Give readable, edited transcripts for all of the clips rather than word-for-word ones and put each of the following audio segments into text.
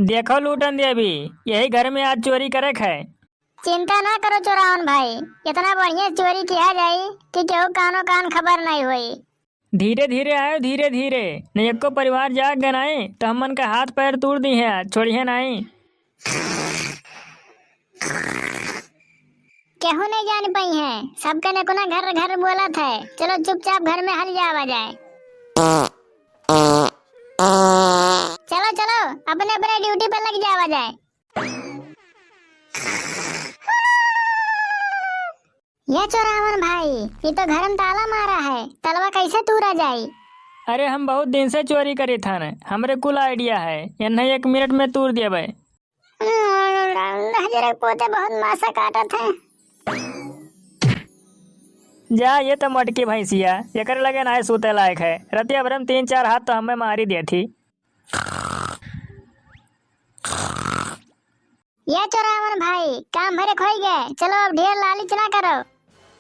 देखो लूटन देवी, यही घर में आज चोरी करे है। चिंता ना करो चोरावन भाई, इतना बढ़िया चोरी किया जाई कि केहू कानो कान खबर नहीं हुई। धीरे धीरे आयो, धीरे धीरे, नहीं एको परिवार जाग गए नहीं तो हमन का हाथ पैर तोड़ दी है, आज छोड़िए नहीं। केहू नहीं जान पाई है, सबके ने कोना घर घर बोला था। चलो चुपचाप घर में हल जावा जाए। चलो चलो अपने अपने ड्यूटी पे लग जावा जाए। ये चोरावन भाई, ये तो घर में ताला मारा है, तलवा कैसे तूरा जाई? अरे हम बहुत दिन से चोरी करे था न, हमरे कुल आइडिया है, ये नहीं 1 मिनट में तोड़ दिया भाई। जरा पोते बहुत मासा काटा था। जा ये तो मटकी भैंसिया, एकर लगे ना सूते लायक है। रतिया भरम 3-4 हाथ तो हमें मारी दी थी। ये चोरावन भाई, काम भरे खोई गए। चलो अब ढेर लालच ना करो।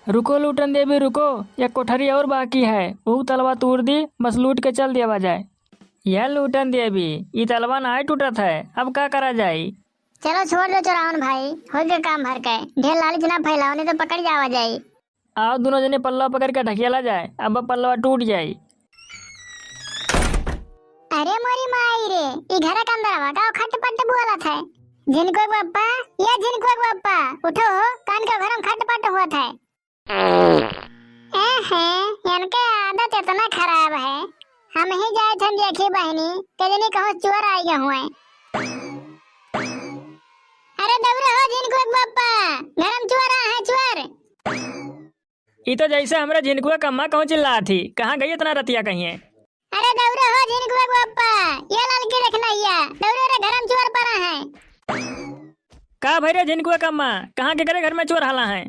रुको लूटन देवी रुको, एक कोठरी और बाकी है, वो तलवा तोड़ दी, बस लूट के चल दिया जाए। यह लूटन देवी, ये तलवा ना टूटा था, अब क्या करा जाए? चलो छोड़ दो चोरावन भाई, हो गया काम भर के। ढेर लालच ना फैलाओ, नहीं तो पकड़ जावा जाए। आओ दोनों जने पल्ला पकड़ के ढकेला जाए, अब पल्ला टूट जाए। अरे मोरी माई रे, ये घर के अंदर आवा का खटपट बोला था। जिनको बाप्पा, या जिनको बाप्पा, उठो, कान का घर में खटपट हुआ था। इनके आदत इतना खराब है, हम ही जाए थे देखी बहनी, कजनी कहो चोर आई गए हुए। अरे दबरे हो जिनको बाप्पा, घर में चोर है चोर। ये तो जैसे हमरा झिनकुआ कम्मा कहूँ चिल्ला थी, कहाँ गई इतना रतिया कहीं है? अरे दबरे हो जिनको बाप्पा, ये लड़की देखना या दबरे रे घर में चोर पड़ा है। का भाई रे झिनकुआ कम्मा, कहाँ के करे घर में चोर हाला है?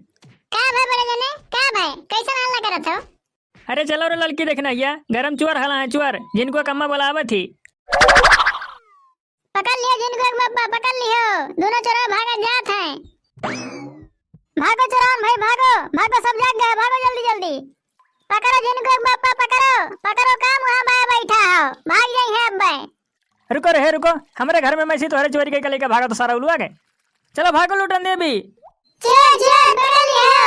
का भाई बड़े जने, का भाई कैसा हल्ला करत हो? अरे चलो रे लड़की देखना या, घर में चोर हाला है चोर, झिनकुआ कम्मा बुलावा थी। पकड़ लियो जिनको बाप्पा, पकड़ लियो, दोनों चोर भागा जात हैं। भागो चोरान भाई भागो, भागो सब जाग गए, भागो जल्दी जल्दी। पकड़ो जिनको बाप्पा, पकड़ो पकड़ो, काम वहाँ बाय बैठा हो, भाग जाई है अब भाई। रुको रे रुको, हमारे घर में मैसी तो हरे चोरी के लेकर भागा तो सारा उलवा गए। चलो भागो लूटन देवी। चोर चोर पकड़ लियो।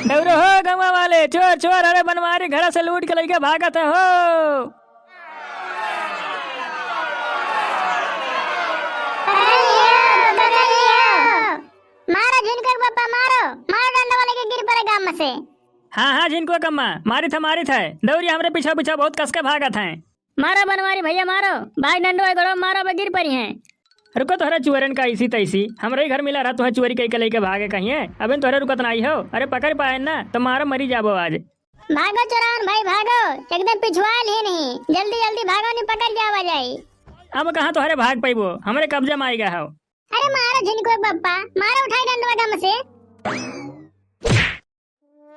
डरो हो गंवा वाले, चोर चोर, अरे बनवारी घर से लूट के लेके भागत है हो। पकड़ लियो। मारो जिनको बाप्पा, मारो मारो, डंडा वाले के गिर पड़े गाम में से। हाँ झिनकुआ कम्मा मारी था, दौरी हमरे पीछा पीछा बहुत कस के भागत है। मारो बनवारी भैया मारो, भाई डंडो गड़ो मारो, गिर पड़ी है। रुको तोहरा चुअरन का इसी तैसी, हमरे घर मिला रहा, तुहे चोरी कई के लेके भागे कहीं है, अबे तोहरे रुकत नहीं हो। अरे पकड़ पाए ना तो मारो मरी जाबो आज। भागो चोरान भाई भागो, एकदम पिछवाल ही नहीं, जल्दी जल्दी भागो, नहीं पकड़ जावा जाए। अब कहाँ तोहरे भाग पाइबो, हमरे कब्जा में आई गया हो। अरे मारो जिनको बाप्पा, मारो, उठाई डंडवा गम से।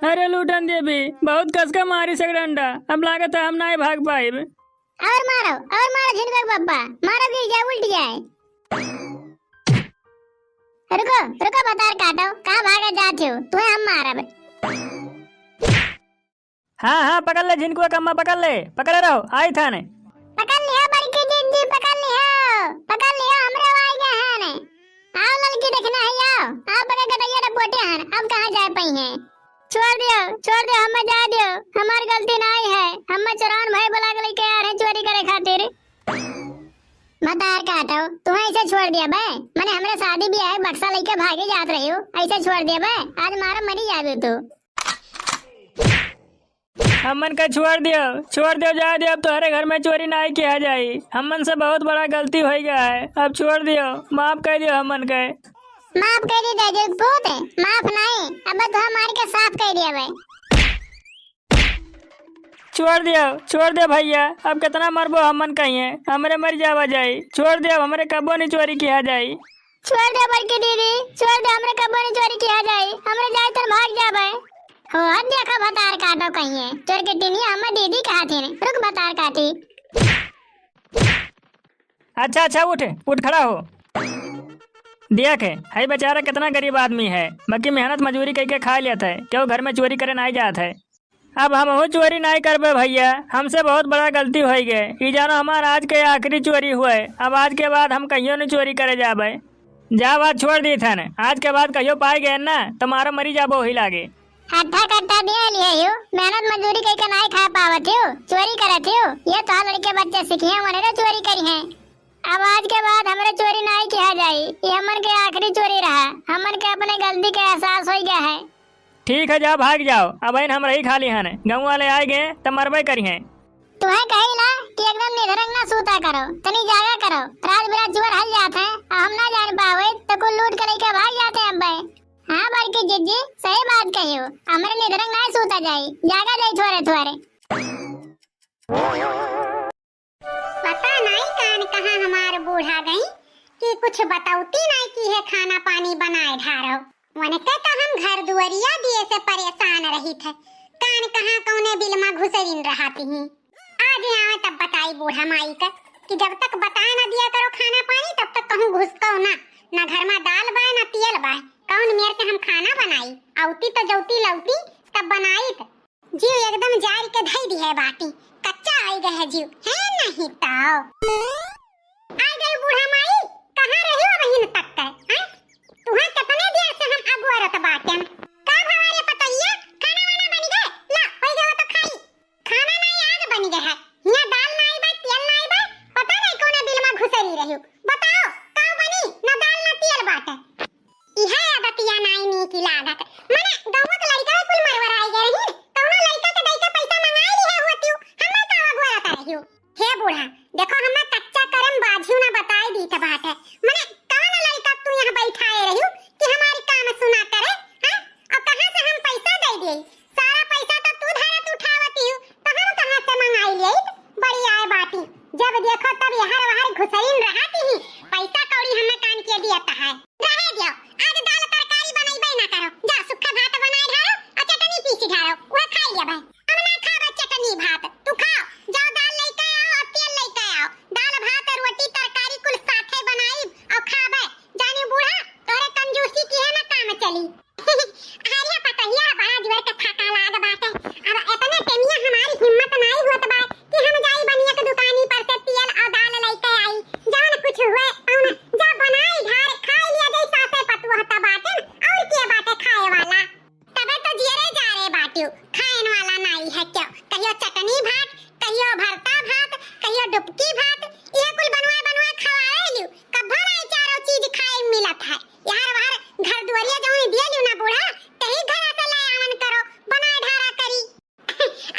अरे लूटन देवी, बहुत कस के मारी से डंडा, अब लागत है हम नहीं भाग पाए। और मारो जिनको बाप्पा, मारो, गिर जाए उल्ट जाए। रुको रुको बतार काटो, कहाँ भागे जाते हो, तुम्हें हम मारब। हाँ पकड़ ले झिनकुआ कम्मा, पकड़ ले, पकड़े रहो, आई था ने। पकड़ लिया बड़की जिद्दी, पकड़ लिया, हमरे आई गए हैं ने। आओ लड़की देखना है, आओ बगे गटैया डपोटे हैं, अब कहाँ जाए पई हैं? छोड़ दियो, हमें जा दियो, हमारी गलती नहीं है, हमें चोरान भाई बुला के लेके आ रहे चोरी करे खातिर। बतार काटो, तुम्हें ऐसे छोड़ दिया बे, मैंने हमरे शादी भी है, बक्सा लेके भागे जात रही हो, ऐसे छोड़ दिया बे, आज मारा मरी जाबे तू। हमन का छोड़ दियो जा दियो, अब तुम्हारे घर में चोरी नहीं किया जाए, हमन से बहुत बड़ा गलती हो गया है, अब छोड़ दियो, माफ कर दियो हमन के। माफ कर दी दे पूत, माफ नहीं, अब तो हमारे के साफ कर दिया बे। छोड़ दियो भैया, अब कितना मरबो हमन कहिए, हमरे मर जावा जाए, छोड़ दियो, हमरे कबो नहीं चोरी किया जाए। छोड़ दे बड़की दीदी, छोड़ दे, हमरे कबो नहीं चोरी किया जाए, हमरे जाए तो भाग जाबे। हो देखो बतार काटो कहिए, चोर के टिनिया हमर दीदी कहा थे ने, रुक बतार काटी। अच्छा उठ खड़ा हो। देख है बेचारा कितना गरीब आदमी है, बाकी मेहनत मजूरी करके खा लिया था, क्यों घर में चोरी करे नहीं जात है। अब हम चोरी नहीं करबे भैया, हमसे बहुत बड़ा गलती हो गए। ई जानो हमारा आज के आखिरी चोरी हुए। अब आज के बाद हम कहियो नहीं चोरी करे जाबे। जा बात छोड़ दी था न, आज के बाद कहियो पाए गए ना तुम्हारा मरी जाबो ही लागे। हट्ठा कट्ठा दिया लिए हो, मेहनत मजदूरी करके नहीं खा पावत हो, चोरी करत हो। ये तो लड़के बच्चे सीखे मने चोरी करी हैं। अब आज के बाद हमारे चोरी नहीं किया जाये। ये हमन के आखिरी चोरी रहा। हमन के अपने गलती के एहसास हो गया है। ठीक है, जाओ भाग जाओ। अब इन हम रही खाली हन, गाँव वाले आए गए तब मरबे करी हैं। तुम्हें कहिला कि एकदम निधरंग ना सूता करो, तनी जागा करो। रात बिरात चुवर हल जाते हैं, हम ना जान पावे तो कुल लूट के लेके भाग जाते हैं। अब्बे हाँ बड़की जिज्जी सही बात कही हो, हमारे निधरंग ना सूता जाये, जागा जाये थोड़े थोड़े। पता नहीं कान कहाँ हमार बूढ़ा गई कि कुछ बताउती नहीं की है खाना पानी बनाए ढारो। वने के तो हम घर दुआरिया दिए से परेशान रही थे, कान कहाँ कौने बिल में घुसरिन रहती ही। आज आवे तब बताई बूढ़ा माई का कि जब तक बता ना दिया करो खाना पानी तब तक कहूँ घुसको ना घर में दाल बा ना तियल बा, कौन मेर के हम खाना बनाई। औती तो जौती लौती तब बनाई त जीव एकदम जार के धई दी है बाटी, कच्चा आई गए जीव है नहीं ताओ। आ गई बूढ़ा माई, कहाँ रही हो बहिन तक के हैं? तुहां कितने देर से हम अगुवरत बाटेन। का भवारे पतैया खाना वाना बन गए? ला होई गए तो खाई। खाना नहीं आज बन गया है, यहाँ दाल नहीं बा तेल नहीं बा, पता नहीं कौन बिल में घुसरी रही हो। बताओ का बनी ना दाल ना तेल बाटे। इहा आदतिया नहीं की लागत मने गौवत लड़का कुल मरवर आई गए रही, कौनो लड़का के दई के पैसा मंगाई ली है होती हमें का अगुवरत रही हो। हे बूढ़ा देखो हमें कच्चा करम बाझू ना बताई दी त बात है, मने कौन लड़का तू यहाँ बैठाए रही हो कि हमारी काम सुना करे हैं? और कहां से हम पैसा दे दे? सारा पैसा तो तू धारत उठावती हो, तो हम कहां से मंगाई ले? बड़ी आए बाटी, जब देखो तब यहां वहां घुसरीन रहती ही, पैसा कौड़ी हमें कान के दिया है। रहे दियो, आज दाल तरकारी बनाई ना करो, जा सुखा भात बनाए ढारो और चटनी पीसी ढारो, वो खाई लेबे। हम ना खाबे चटनी भात, तू खाओ, जाओ दाल लेके आओ और तेल लेके आओ, दाल भात रोटी तरकारी कुल साथे बनाई और खाबे। जानी बूढ़ा तोरे कंजूसी की है ना काम चली। अरे पतैया बड़ा जोर के फाका लाग बाटे, अब इतने टेमिया हमारी हिम्मत नहीं होत बा कि हम जाई बनिया के दुकानी पर से तेल और दाल लेके आई। जान कुछ हुए औन जा बनाई ढार खाई लिया जई साथे पतुआ त बाटे और के बाटे खाए वाला। तबे तो जियरे जा रे बाटियो, खाएन वाला नहीं है क्यों? कहियो चटनी भात, कहियो भरता भात, कहियो डुबकी भात, ये कुल बनवाए खवाए लियो, कभो नहीं चारों चीज खाए मिलत है। यार बाहर घर दुआरिया जौन दिए लियो ना बूढ़ा, तही घर से ले आवन करो, बना ढारा करी।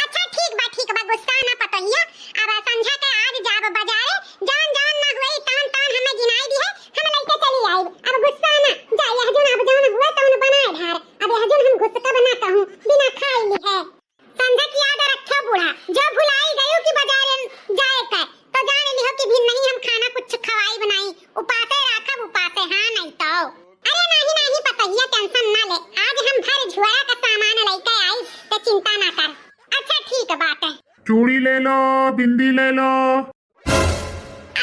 अच्छा ठीक बा गुस्सा ना पतैया, अब समझा के आज जाब बाजारे, जान ना हुई तान हमें गिनाई दी है, हम लेके चली आई। अब गुस्सा ना जा, यह जन अब जौन हुए तौन बनाए ढार, अब यह जन हम गुस्सा बना कहूं बिना खाई ली है। समझा कि याद रखो बूढ़ा, जो भुलाई गयो कि बाजारे जाए का तो जान लियो कि भी नहीं हम खाना कुछ खवाई बनाई, उपासे राखब उपासे हां नहीं तो। अरे नहीं पतैया टेंशन ना ले, आज हम भर झोरा का सामान लेके आई तो चिंता ना कर। अच्छा ठीक बात है। चूड़ी ले लो, बिंदी ले लो।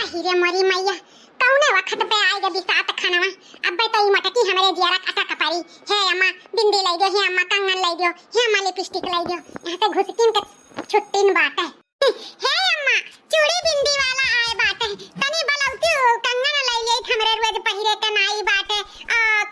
आहिरे मोरी मैया कौने वक्त पे आई गई बिसात खानवा। अब तो ई मटकी हमरे जियारा कटा कपारी। हे अम्मा बिंदी लाई दो, हे अम्मा कंगन लाई दो, हे अम्मा लिपस्टिक लाई दो, यहां से घुसकिन के छुट्टीन बात है। हे अम्मा चूड़ी बिंदी वाला आए बात है, तनी बलौती कंगन लाई ले हमरे रोज पहिरे के नाई बात है,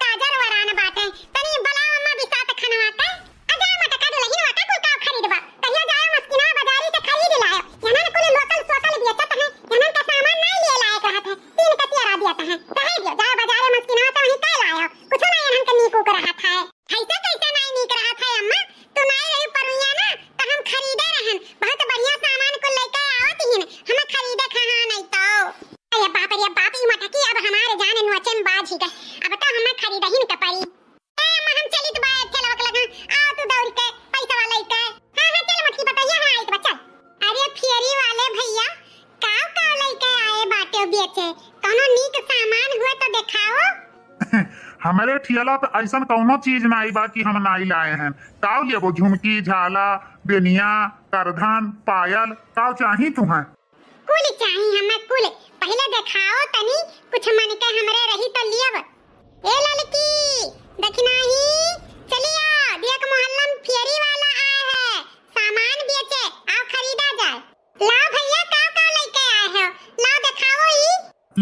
काजर वरान बात है, तनी बलाओ अम्मा बिसात खानवा का। अजा मटका दुलहिन वाटा कुल का खरीदबा, कहियो जाए मस्किना बाजारी से खरीद लायो, यहां कुल लोकल सोकल बेचत है, यहां का सामान नहीं ले लायक रहत है, तीन कतिया दिया है। कहे दियो जाए बाजारे मस्किना से वही का लायो, कुछ नहीं यहां का नीको कर रहा था। ऐसा कैसे नहीं नीक रहा था अम्मा, तू नहीं रही परुया ना तो हम खरीदे रहन, बहुत बढ़िया सामान को लेके आवत ही हम खरीदे कहां नहीं तो। अरे बाप ई मटकी अब हमारे जान नोचन बाज ही गए, अब तो हमें खरीद ही न पड़ी। ए अम्मा हम चली तो बाय चलवक लगा, आ तू दौड़ के पैसा वाला लेके। हां चल मटकी बताइए हां आई तो चल। अरे फेरी वाले भैया का लेके आए बाटे बेचे, कोनो नीक सामान हुए तो दिखाओ। हमारे ठियाला पे ऐसा कौनो चीज नहीं बा कि हम नहीं लाए हैं। काव लेबो झुमकी झाला बेनिया करधन पायल काव चाही तुम्हें? कुल चाही हमें कुल, पहले दिखाओ तनी कुछ मन के हमरे रही तो लियब। ए लड़की देखना ही चलिया देख मोहल्ला में फेरी वाला आया है,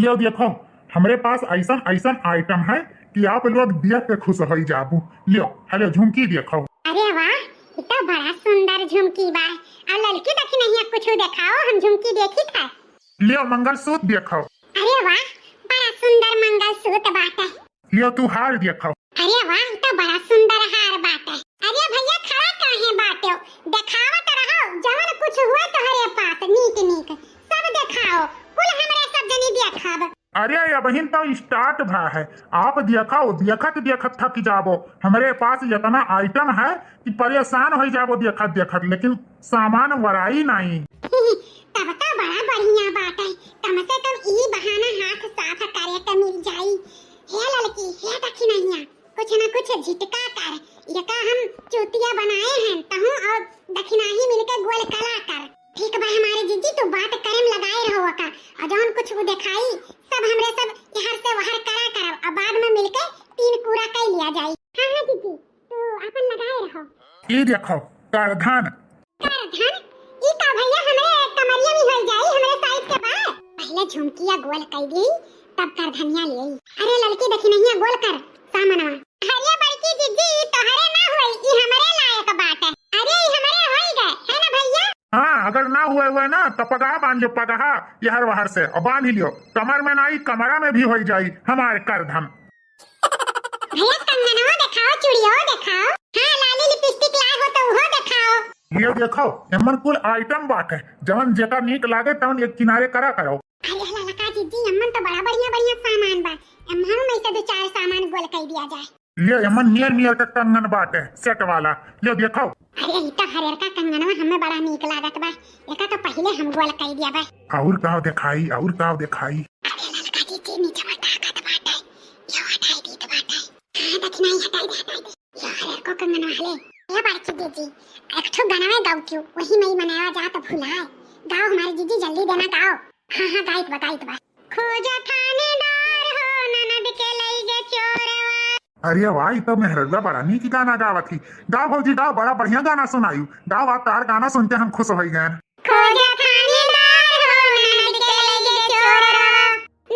लियो देखो, हमरे पास ऐसा ऐसा आइटम है कि आप लोग देख के खुश हो जाबू। लियो हेलो झुमकी देखो। अरे वाह, ये तो बड़ा सुंदर झुमकी बा। और लड़की देखी नहीं, कुछ दिखाओ, हम झुमकी देखी था। लियो मंगलसूत्र देखो। अरे वाह, बड़ा सुंदर मंगलसूत्र बाटे। लियो तू हार देखो। अरे वाह, ये तो बड़ा सुंदर हार बाटे। अरे भैया खड़ा काहे बाटे, दिखावत रहो, जवन कुछ हुआ तोहरे पास नीक नीक सब दिखाओ, कुल हमरे सब जनी देखाब। अरे ये बहन तो स्टार्ट भा है, आप दिखाओ, देखत देखत थक जाबो। हमारे पास इतना आइटम है कि परेशान हो जाबो देखत देखत, लेकिन सामान वराई नहीं। तब तो बड़ा बढ़िया बात है, कम से कम ई बहाना हाथ साफ करे तो मिल जाई। हे लड़की, हे दक्षिणैया, कुछ न कुछ झिटका कर, ये का हम चूतिया बनाए हैं तहु और दक्षिणाही मिलकर गोल कला कर। ठीक बा हमारे जीजी, तू बात करम लगाए रहो का, और जौन कुछ वो दिखाई सब हमरे सब यहाँ से वहां करा करब, और बाद में मिलके तीन पूरा कर लिया जाई। हाँ हाँ जीजी, तू अपन लगाए रहो। ये देखो करधन। करधन ई का भैया हमरे कमरिया में हो जाई, हमरे साइड के बाद पहले झुमकिया गोल कर दी, तब करधनिया ले आई। अरे लड़की देखी नहीं, गोल कर सामनवा। अरे बड़की जीजी, तोहरे ना होई, ई हमरे लायक बात है। अरे ई हमरे होई गए, है ना भैया? हाँ, अगर ना हुए ना तो पगहा बांध लो, पगहा यहर वहर से और बांध ही लियो। कमर में नहीं, कमरा में भी हो जाई हमारे करधन। भैया कंगनवा दिखाओ, चूड़ियों दिखाओ, हाँ लाली लिपस्टिक लाए हो तो वो दिखाओ। ये देखो एमन कुल आइटम बात है, जवन जेका नीक लागे तवन एक किनारे करा करो। अरे ललका जीजी, अम्मन तो बड़ा बढ़िया बढ़िया सामान बा, अम्मन में से दो चार सामान गोल कर दिया जाए। ये एमन नियर नियर का कंगन बात है, सेट वाला। ले देखो। अरे ई तो हरियर का कंगनवा हमें बड़ा नीक लागत बा, एका तो पहले हम गोल कर दिया बा। और काव दिखाई, और काव दिखाई। अरे ललका जीजी, नीचे ताकत बाटे, यो हटाई दी तो बाटे। हां दक्षिणाई हटाई दे, यो हरियर को कंगनवा हले। ये बड़की जीजी, एक ठो गाना गाओ क्यों, वही नहीं मनाया जा तो भुलाए। गाओ हमारी जीजी, जल्दी देना गाओ। हां हां गाइत बा। खोजा थानेदार हो, ननद के लई गे चोरवा। अरे वाह, तो मेहरबा बड़ा नीक गाना गावत थी। गाओ भौजी गाओ, बड़ा बढ़िया गाना सुनायू। गाओ, आप तार गाना सुनते हम खुश हो गए। खोजा थानेदार हो, ननद के लई गे चोरवा,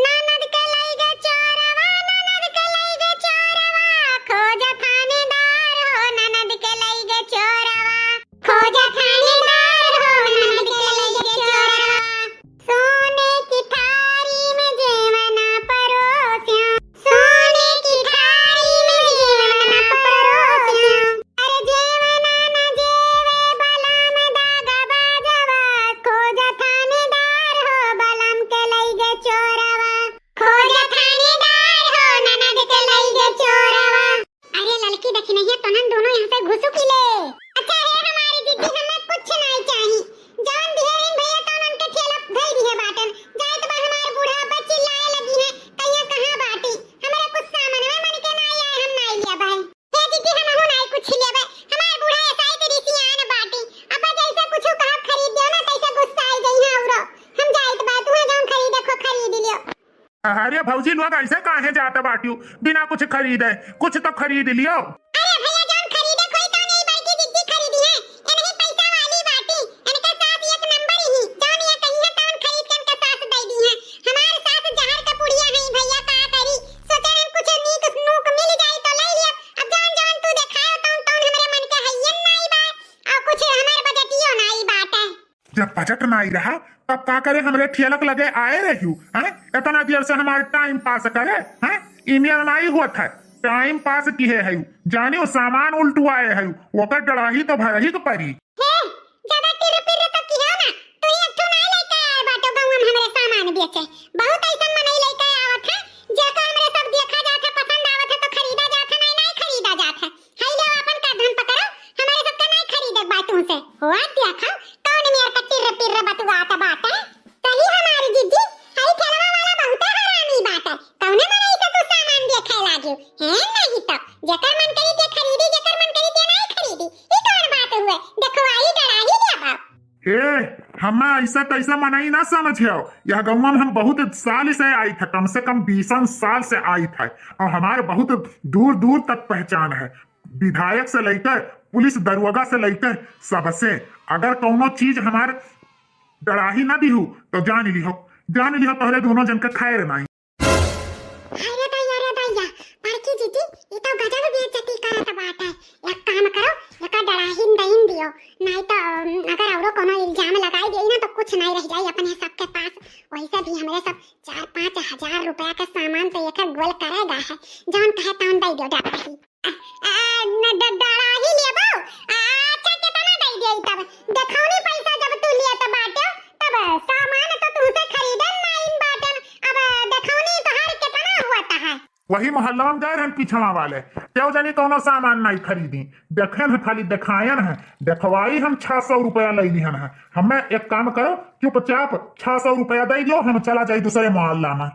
ननद के लई गे चोरवा, ननद के लई गे चोरवा। खोजा थानेदार हो, ननद के लई गे चोरवा, खोजा थानेदार हो, ननद के लई गे चोरवा। सोने की थारी में जेवना परोसिया, सोने की थारी में जेवना परोसिया। अरे जेवना न जेवे बलम दागा बाजवा, खोजा थानेदार हो, बलम के लई गे चोरवा, खोजा थानेदार हो, ननद के लई गे चोरवा। अरे लड़की देखी नहीं, तो नन दोनों यहाँ से घुसुक ले। अच्छा है हमारी दीदी, हमें कुछ नहीं चाहिए, जान दिहरीन भैया तो उनके ठेला धई दिए बाटन। जाए तो हमार बूढ़ा बच्ची लाए लगी है, कहिया कहां बाटी, हमरे कुछ सामान में मन के ना आए, हम नहीं लिया भाई। हे दीदी, हम हो नहीं कुछ लेबे, हमार बूढ़ा ऐसा ही तेरी सियान बाटी। अब जैसे कुछ कहा खरीद दियो ना, तैसे गुस्सा आई गई है औरो। हम जाइत बा, तू जौन खरीदे खो खरीद लियो। अरे भौजी लोग ऐसे काहे जाते बाटियो, बिना कुछ खरीदे कुछ तो खरीद लियो। अरे भैया जौन खरीदे कोई तो नहीं, बल्कि दीदी खरीदी है, ये नहीं पैसा वाली बाटी। इनका साथ एक नंबर ही, जौन ये कहीं है तौन खरीद के इनका साथ दे दी है। हमारे साथ जहर का पुड़िया है भैया, का करी सोचे हम कुछ नीक नूक मिल जाए तो ले लिया। अब जौन जौन तू दिखाओ तौन तौन हमरे मन के हइयन नहीं बात, और कुछ हमारे बजटियो नहीं बात है। जब बजट नहीं रहा तब का करे, हमरे ठेलक लगे आए रहियो हैं, इतना देर से हमारे टाइम पास करे हैं। ईमेल नहीं हुआ था, टाइम पास किए है, जानियो सामान उल्टुआए है, ओकर डराही तो भरही के परी। हे ज्यादा तिर पिर तो किया ना, तू एक ठो ना लेके आए बाटो गांव में हमरे सामान बेचे। बहुत ऐसा मनई लेके आवत है, जेका हमरे सब देखा जात है, पसंद आवत है तो खरीदा जात है, नहीं नहीं खरीदा जात है। हाय लो अपन का धन पकड़ो, हमारे सब का नहीं खरीदे बातों से। हुआ देखा कौन मेर का तिर पिर बतुआत बात है। सही हमारी जीजी, हाय ठेलवा वाला बहुत हरामी बात है, कौने मनई से तू सामान देखे लागियो है। नहीं तो जेकर मन करी ते खरीदी, जेकर मन करी ते नहीं खरीदी, ई कौन बात हुए, देखवाई डराही लिया बा। ए हमें ऐसा तैसा मनाई ना समझियो, यह गाँव में हम बहुत साल से आई थे, कम से कम 20 साल से आई थे, और हमारे बहुत दूर दूर तक पहचान है, विधायक से लेकर पुलिस दरोगा से लेकर सबसे। अगर कोनो चीज हमारे डराही ना दी हो तो जान लिहो, जान लिया पहले दोनों जन के खैर नहीं। अरे दैया बड़की दीदी ये तो गजब बेइज्जती करत बाटे। एक काम करो एका डराहिन दहिन दियो, नहीं तो अगर औरो कोनो इल्जाम लगाई देई ना तो कुछ नहीं रह जाई अपने सबके पास। वैसे भी हमरे सब 4-5 हजार रुपया का सामान तो एक गोल करेगा है, जौन कहे तौन दई दो डराही। डराही लेबो अच्छा कितना दई देई तब देखौनी पैसा जब तू लिया त बाटे तब सामान तो तुमसे खरीदन नहीं बाटे। अब देखौनी तो हर कितना हुआ है। वही मोहल्ला में गए रहन पीछवा वाले, क्यों जानी कोनो सामान नहीं खरीदी, देखे न खाली दिखायन है, देखवाई हम 600 रुपया ले लिहन है। हमें एक काम करो चुपचाप 600 रुपया दे दो, हम चला जाए दूसरे मोहल्ला में।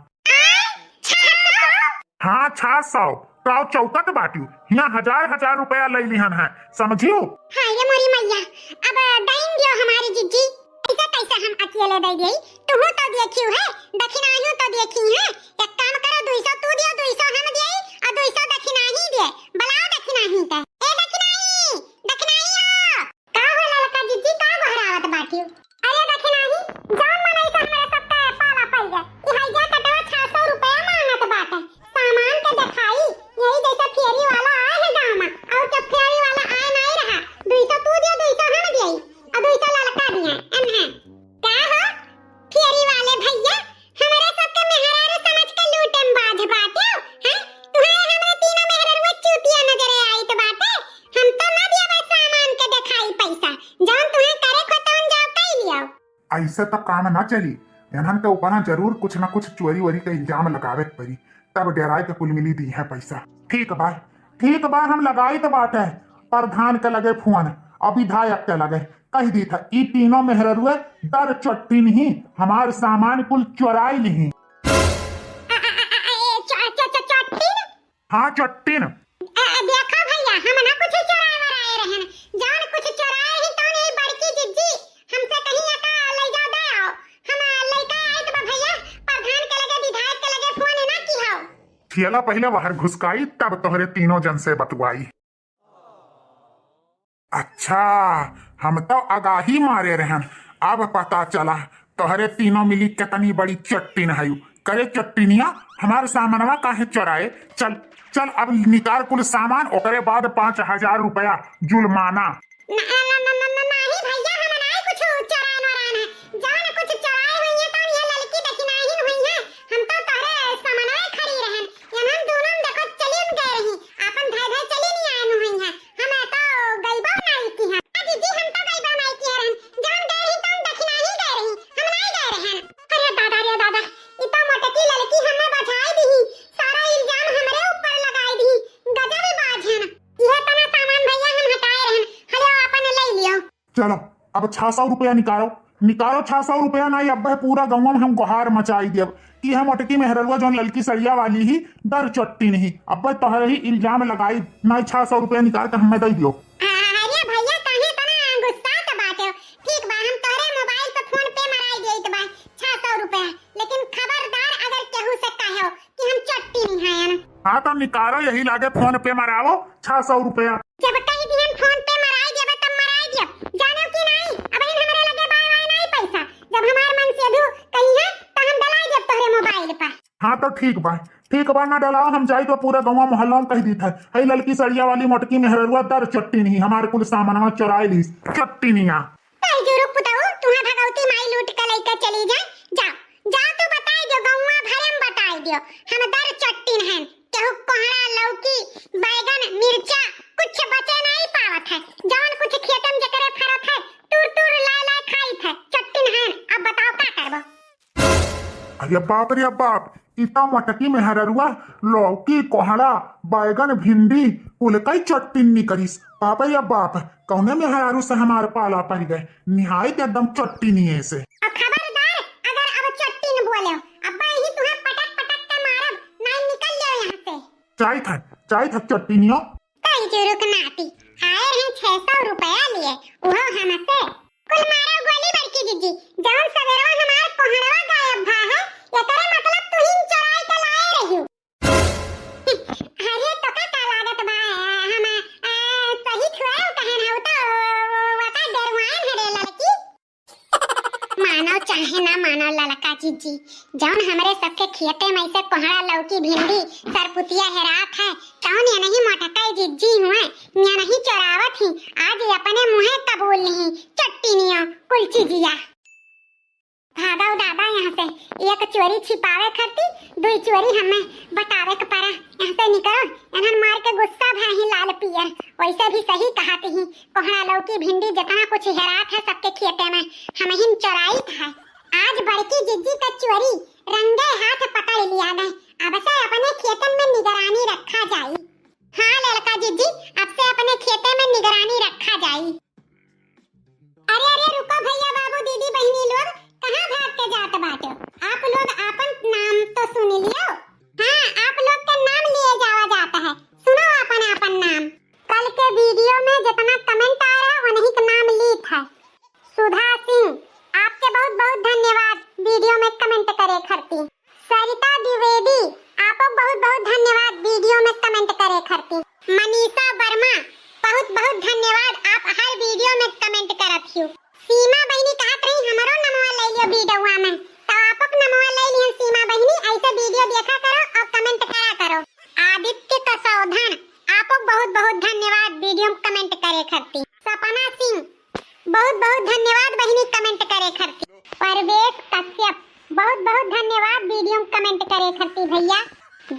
हाँ 600 तो चौकट बाटू, यहाँ 1000 रुपया ले लिहन है, समझियो। हाँ ये मोरी मैया अब दाइन दियो हमारी जीजी, ऐसा कैसे हम अकेले दे देई, तुम तो देखियो है दक्षिणाहियो तो देखी है। एक काम करो 200 तू दियो 200 हम देई और 200 दक्षिणाही दे, बुलाओ दक्षिणाही के। ए दक्षिणाही दक्षिणाहियो का होला लका जीजी का बहरावत बाटियो। अरे दक्षिणाही जान मनाई से हमरा सबका पाला पड़ गया, ई हइजा कटवा 600 रुपया मांगत बाटे। सामान के दिखाई यही जैसा फेरी वाला आए है गांव में, और जब फेरी वाला आए नहीं रहा 200 तू दियो 200 हम देई और 200 ललका दिया एमहे। का हो फेरी वाले भैया हमारे सबके मेहरारू समझ के लूटम बाज बाटे हैं। तुम्हारे हमरे तीनों मेहरारू चूतिया नजर आई तो बाटे, हम तो ना दिया बस सामान के दिखाई पैसा, जौन तुम्हें करे खो तौन जाओ कई लियो। ऐसे तब काम ना चली, इन्हन के ऊपर जरूर कुछ न कुछ चोरी वोरी का इल्जाम लगावे पड़ी, तब डेराय के कुल मिली दी है पैसा। ठीक बा हम लगाई तो बात है, प्रधान के लगे फोन और विधायक के लगे कह दी था ई तीनों मेहरुए दर चट्टी नहीं हमार सामान कुल चुराई नहीं। हाँ चट्टी न देखो भैया हम ना कुछ चुराए वराए रहन, जान कुछ चुराए ही तो नहीं बड़की जिज्जी हमसे कहीं एका ले जा दे आओ। हम लइका आए तो भैया प्रधान के लगे विधायक के लगे फोन ना की हो। थियला पहले बाहर घुसकाई तब तोहरे तीनों जन से बतवाई। अच्छा हम तो आगाही मारे रहन, अब पता चला तोहरे तीनों मिली कितनी बड़ी चट्टीन है। करे चट्टीनिया हमारे सामानवा काहे चुराए, चल चल अब निकाल कुल सामान, ओकरे बाद 5000 रुपया जुर्माना। नहीं भैया हम नहीं कुछ चुराए वरान है, जान कुछ चुराए हुई है तो ये लड़की दक्षिणाहीन हुई है। हम तो तोरे सामानवा खरी रहन, हम दोनों देखो चली गए रही अपन धाय धाय चली नहीं आए हुई है। हम तो गईबा नहीं की है दीदी, हम तो गईबा नहीं की रहन, जान गए रही तो दक्षिणाही गए रही, हम नहीं गए रहन। अरे दादा इतना मोटकी लड़की हमें बचाई दी, सारा इल्जाम हमरे ऊपर लगाई दी, गजब बाज है ना। यह तना सामान भैया हम हटाए रहन, हलो अपन ले लियो। चलो अब 600 रुपया निकालो 600 रुपया नहीं, अब पूरा गाँव में हम गुहार मचाई दिया कि हम अटकी मेहरुआ जो लड़की सरिया वाली ही दर चट्टी नहीं, अब तोहरे ही इल्जाम लगाई नहीं। 600 रुपया निकाल कर हमें दे दियो। अरे भैया काहे तना गुस्सा त बाटे, ठीक बा हम तोरे मोबाइल पे फोन पे मराई देत बा 600 रुपया, लेकिन खबरदार अगर केहू से कहो कि हम चट्टी नहीं है ना। हाँ तो निकालो, यही लागे फोन पे मरावो 600 रुपया। जब कहीं भी हम फोन पे मराई देबे तब मराई देब, जानो कि नहीं अब इन हमरे लगे बाय नहीं पैसा, जब हमार मन से दू कहीं है तो हम डलाई देब तोरे मोबाइल पर। हाँ तो ठीक बा ना डलाओ, हम जाई तो पूरा गाँव मोहल्ला में कह दी था है लड़की सड़िया वाली मोटकी मेहरुआ दर चट्टी नहीं हमारे कुल सामान चुराई ली चट्टी नहीं। तई जो रुक पुताऊ तुम्हां भगवती माई लूट के लेके चली जाए, जाओ तू बताई दो गौवा भरे में बताई दियो हम दर चट्टी हैं, केहू कोहड़ा लौकी बैगन मिर्चा कुछ बचे नहीं पावत है, जौन कुछ खेत में जकरे फरत है टूर ला खाई थे चट्टी हैं। अब बताओ क्या करबो। अरे बाप रे बाप, इतना मटकी मेहरुआ लौकी कोहड़ा बैगन भिंडी कुल कई चट्टी नहीं करीस। बाप रे बाप, कौने मेहरारू से हमारे पाला पड़ गए, निहायत एकदम चट्टी नहीं है से। अब खबरदार अगर अब चट्टी न बोले अब ही तुम्हें पटक के मारब, नहीं निकल जाओ यहाँ से। चाय था चट्टी नहीं हो। कई जुरुक नाती आए हैं 600 रुपया लिए, वो हमसे कुल मारो गोली बड़की जीजी, जौन सवेरवा हमार कोहड़वा गायब भा है, ये करे मतलब तू ही चुराई के लाए रही। अरे तो का लागत बा हम सही छुआओ कहन हो तो वका डरवान है रे लड़की। मानव काहे ना मानो ललका जीजी, जौन हमरे सबके खेते में से कोहड़ा लौकी भिंडी सरपुतिया हेरात है, कौन ये नहीं मोटकाई जीजी हुए, ये नहीं चोरावत ही, आज ये अपने मुँहे कबूल नहीं, चट्टीनियों कुलची जिया। भागा दादा यहाँ से, एक चोरी छिपावे खरती, दुई चोरी हमें बतावे के परा, यहाँ से निकलो, इन्हन मार के गुस्सा भाही लाल पियर, वैसे भी सही कहते ही, कोहड़ा लौकी भिंडी जितना कुछ हेरात है सबके खेते में, हमें ही चोराई है। आज बड़की जिज्जी का चोरी रंगे हाथ पकड़ लिया गए, अब से अपने खेतन में निगरानी रखा जाए। हाँ लड़का जिज्जी, अब से अपने खेते में निगरानी रखा जाए। अरे अरे रुको भैया बाबू दीदी बहनी लोग, कहाँ भाग के जात बाटो? आप लोग अपन नाम तो सुन लियो। हाँ, आप लोग के नाम लिए जावा जाता है, सुनो अपन अपन नाम। कल के वीडियो में जितना कमेंट आ रहा है उन्हीं का नाम लिख है। सुधा सिंह, आपके बहुत बहुत धन्यवाद वीडियो में कमेंट करे खरती। सरिता द्विवेदी, आपको बहुत बहुत धन्यवाद वीडियो में कमेंट करे खरती। मनीषा वर्मा, बहुत बहुत धन्यवाद, आप हर वीडियो में कमेंट करत हो। सीमा बहनी कहत रही हमरो नमवा ले लियो वीडियोवा में, तो आपक नमवा ले लियो सीमा बहनी, ऐसे वीडियो देखा करो और कमेंट करा करो। आदित्य कसौधन, आपको बहुत बहुत धन्यवाद वीडियो में कमेंट करे खरती। सपना सिंह, बहुत बहुत धन्यवाद बहनी कमेंट करे खरती। परवेश कश्यप, बहुत बहुत धन्यवाद वीडियो में कमेंट करे खरती भैया।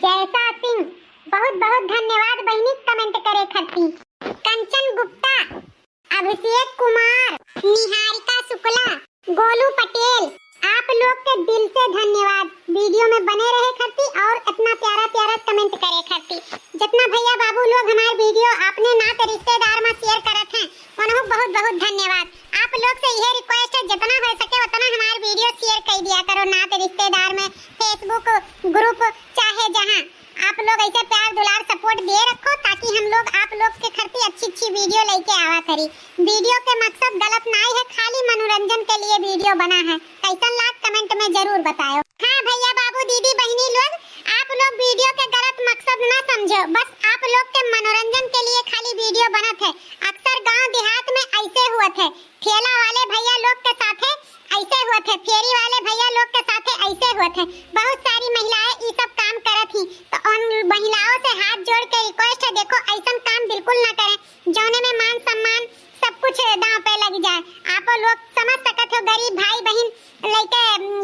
जैसा सिंह, बहुत बहुत धन्यवाद बहनी कमेंट करे खरती। कंचन गुप्ता, अभिषेक कुमार, निहारिका शुक्ला, गोलू पटेल, आप लोग के दिल से धन्यवाद वीडियो में बने रहे खरती और इतना प्यारा प्यारा कमेंट करे खरती। जितना भैया बाबू लोग हमारे वीडियो आपने नाते रिश्तेदार में शेयर करत हैं, उनको बहुत बहुत धन्यवाद। आप लोग से यह रिक्वेस्ट है, जितना हो सके उतना हमारे वीडियो शेयर कर दिया करो नाते रिश्तेदार में, फेसबुक ग्रुप चाहे जहाँ। आप लोग ऐसे प्यार दुलार सपोर्ट दे रखो ताकि हम लोग आप लोग के खरती अच्छी अच्छी वीडियो लेके आवा करी। वीडियो के मकसद गलत नहीं है, खाली मनोरंजन के लिए वीडियो बना है। कैसा लाग कमेंट में जरूर बताओ। हाँ भैया बाबू दीदी बहनी लोग, आप लोग वीडियो के गलत मकसद ना समझो, बस आप लोग के मनोरंजन के लिए खाली वीडियो बनत है। अक्सर गाँव देहात में ऐसे हुआ थे, ठेला वाले भैया लोग के साथ ऐसे हुआ थे, फेरी वाले भैया लोग के साथ ऐसे हुआ थे। बहुत सारी महिलाएं ये सब काम करत थी, तो उन महिलाओं से हाथ जोड़ के रिक्वेस्ट है, देखो ऐसा काम बिल्कुल ना करें, जौने में मान सम्मान सब कुछ दांव पे लग जाए। आप लोग समझ सकते हो, गरीब भाई बहन लेके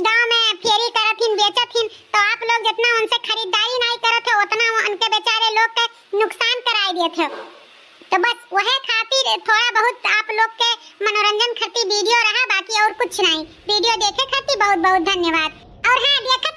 गांव में फेरी करत हिन बेचत हिन, तो आप लोग जितना उनसे खरीदारी नहीं करत हो उतना उनके बेचारे लोग के नुकसान कराई देते हो। तो बस वह खातिर थोड़ा बहुत आप लोग के मनोरंजन खातिर वीडियो रहा, बाकी और कुछ नहीं। वीडियो देखे खातिर बहुत बहुत धन्यवाद। और हाँ देखत